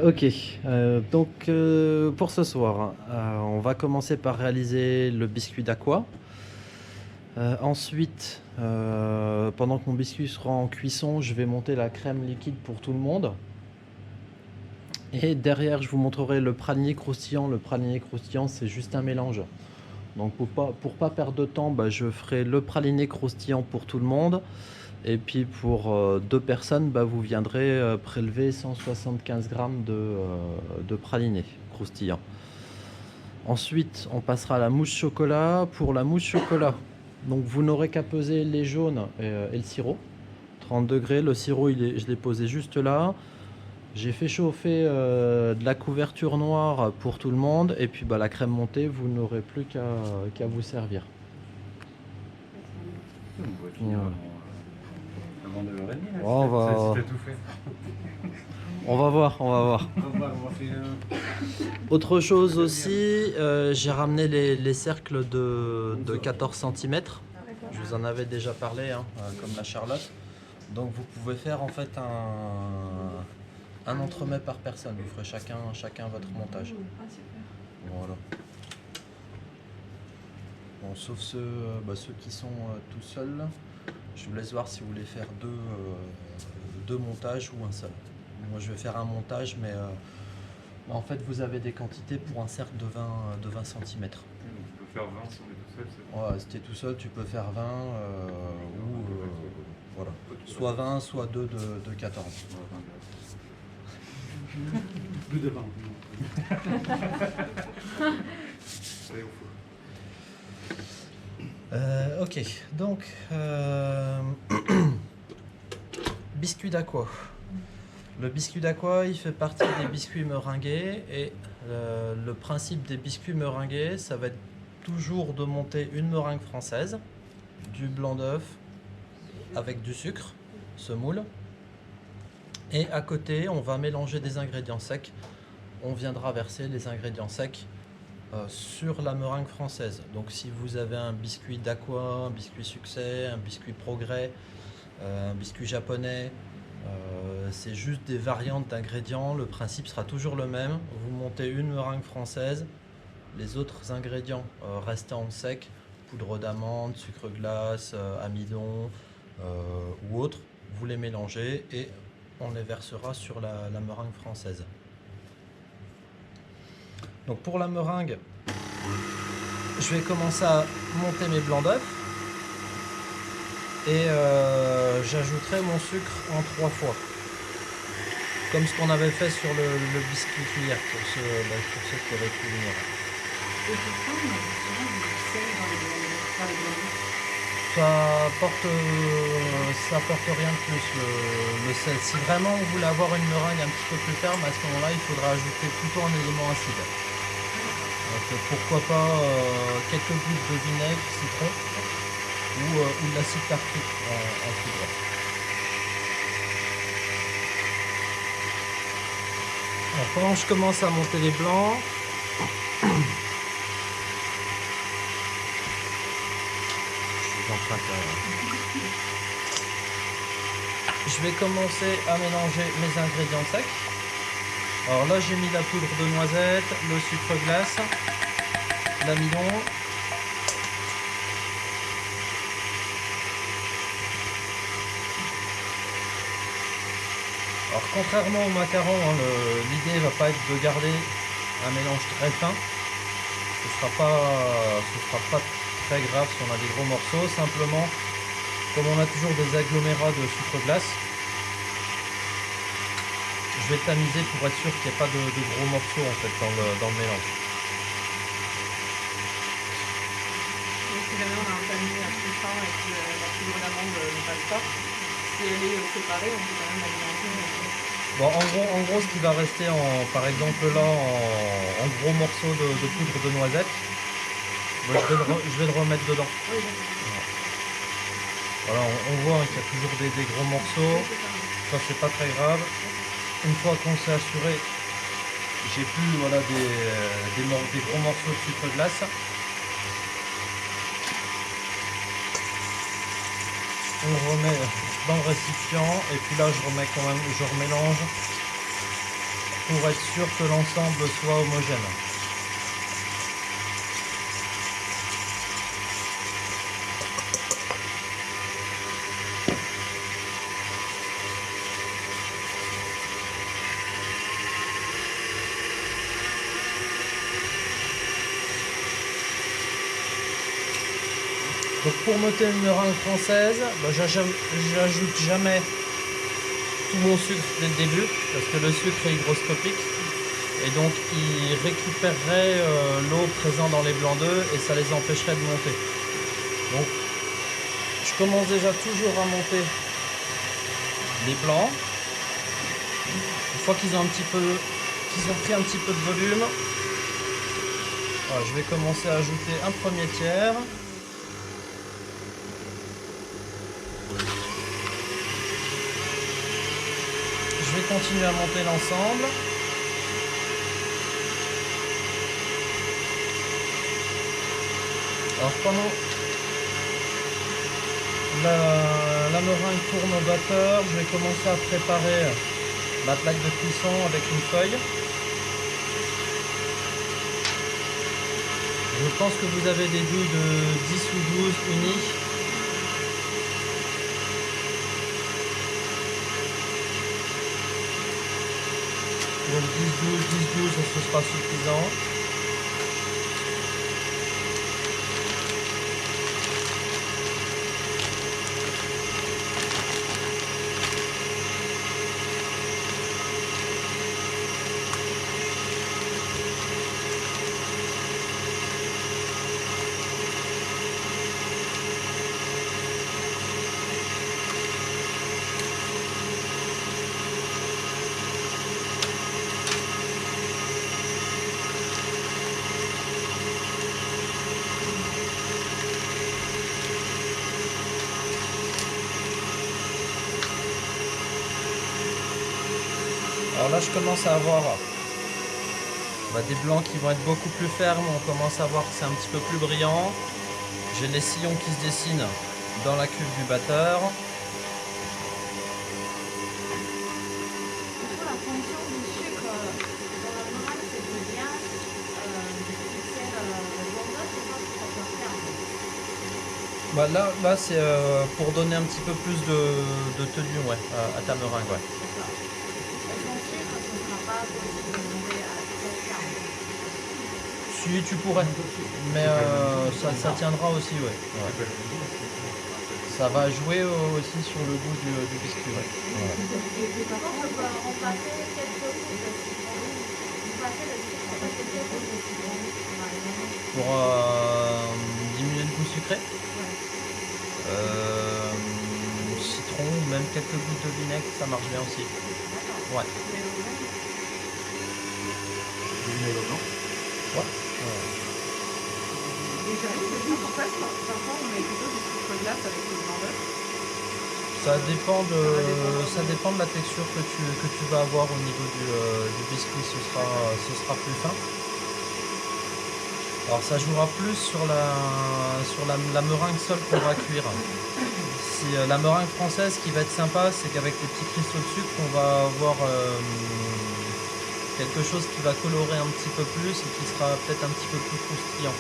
Ok, pour ce soir, on va commencer par réaliser le biscuit d'Aqua. Ensuite, pendant que mon biscuit sera en cuisson, je vais monter la crème liquide pour tout le monde. Et derrière, je vous montrerai le praliné croustillant. Le praliné croustillant, c'est juste un mélange. Donc pour pas perdre de temps, je ferai le praliné croustillant pour tout le monde. Et puis pour deux personnes, vous viendrez prélever 175 grammes de praliné croustillant. Ensuite, on passera à la mousse chocolat. Pour la mousse chocolat, donc vous n'aurez qu'à peser les jaunes et le sirop. 30 degrés, le sirop je l'ai posé juste là. J'ai fait chauffer de la couverture noire pour tout le monde. Et puis la crème montée, vous n'aurez plus qu'à vous servir. Avant 9h30, on va tout fait. On va voir. Autre chose aussi, j'ai ramené les cercles de 14 cm. Je vous en avais déjà parlé, comme la Charlotte. Donc vous pouvez faire en fait un entremets par personne. Vous ferez chacun votre montage. Voilà. Bon, sauf ceux qui sont tout seuls. Je vous laisse voir si vous voulez faire deux montages ou un seul. Moi je vais faire un montage, mais en fait vous avez des quantités pour un cercle de 20 cm. Tu peux faire 20 si on est tout seul. Ouais, si tu es tout seul, tu peux faire 20 voilà. Soit 20, soit 2 de 14. Plus de 20. Allez, au four. Ok, donc biscuit d'Aqua. Le biscuit d'Aqua, il fait partie des biscuits meringués et le principe des biscuits meringués, ça va être toujours de monter une meringue française, du blanc d'œuf avec du sucre, semoule, et à côté, on va mélanger des ingrédients secs. On viendra verser les ingrédients secs sur la meringue française. Donc si vous avez un biscuit d'Aqua, un biscuit succès, un biscuit progrès, un biscuit japonais, c'est juste des variantes d'ingrédients. Le principe sera toujours le même. Vous montez une meringue française, les autres ingrédients restant secs, poudre d'amande, sucre glace, amidon ou autre, vous les mélangez et on les versera sur la meringue française. Donc pour la meringue, je vais commencer à monter mes blancs d'œufs et j'ajouterai mon sucre en 3 fois. Comme ce qu'on avait fait sur le biscuit hier, pour ceux qui avaient pu venir. Et pourquoi on a besoin du sel dans les blancs? Ça apporte rien de plus le sel. Si vraiment vous voulez avoir une meringue un petit peu plus ferme, à ce moment-là, il faudra ajouter plutôt un élément acide. Donc, pourquoi pas quelques gouttes de vinaigre, citron ou de l'acide tartrique en poudre. Alors, quand je commence à monter les blancs, je vais commencer à mélanger mes ingrédients secs. Alors là j'ai mis la poudre de noisette, le sucre glace, l'amidon. Alors contrairement au macaron, l'idée va pas être de garder un mélange très fin. Ce sera pas très grave si on a des gros morceaux. Simplement, comme on a toujours des agglomérats de sucre glace, je vais tamiser pour être sûr qu'il n'y ait pas de gros morceaux en fait dans le mélange. Et si jamais on a un panier plus fin et que la poudre d'amande ne passe pas, si elle est séparée, on peut quand même la mélanger. Bon, en gros, ce qui va rester, par exemple là, en gros morceaux de poudre de noisette, je vais le remettre dedans. Oui, voilà, on voit qu'il y a toujours des gros morceaux. Ça, c'est pas très grave. Une fois qu'on s'est assuré, j'ai plus des gros morceaux de sucre glace. On remet dans le récipient et puis là je remets quand même, je remélange pour être sûr que l'ensemble soit homogène. Donc pour monter une meringue française, j'ajoute jamais tout mon sucre dès le début parce que le sucre est hygroscopique et donc il récupérerait l'eau présente dans les blancs d'œufs et ça les empêcherait de monter. Donc je commence déjà toujours à monter les blancs. Une fois qu'ils ont pris un petit peu de volume, voilà, je vais commencer à ajouter un premier tiers. Je vais continuer à monter l'ensemble. Alors pendant la meringue tourne au batteur, je vais commencer à préparer ma plaque de cuisson avec une feuille. Je pense que vous avez des douilles de 10 ou 12 unies. Donc 10-12, ce sera suffisant. Alors là je commence à avoir des blancs qui vont être beaucoup plus fermes, on commence à voir que c'est un petit peu plus brillant. J'ai les sillons qui se dessinent dans la cuve du batteur. La fonction du sucre dans la meringue, c'est de bien fixer le blanc d'œuf, c'est pas pour faire ferme. Là c'est pour donner un petit peu plus de tenue à ta meringue. Ouais. Si tu pourrais, mais ça tiendra aussi, ouais. Ça va jouer aussi sur le goût du biscuit. Ouais. Voilà. Et par contre, je peux remplacer quelques gouttes de citron. Remplacer le sucre, remplacer quelques gouttes de citron. Pour diminuer le goût sucré. Citron, même quelques gouttes de vinaigre, ça marche bien aussi. Ouais. Vinaigre blanc. Ouais. Et j'arrive de dire pourquoi parfois on met plutôt du sucre glace avec le blanc d'œuf. Ça dépend de la texture que tu vas avoir au niveau du biscuit, ce sera plus fin. Alors ça jouera plus sur la meringue seule qu'on va cuire. Si la meringue française, ce qui va être sympa, c'est qu'avec les petits cristaux de sucre, on va avoir quelque chose qui va colorer un petit peu plus et qui sera peut-être un petit peu plus croustillant.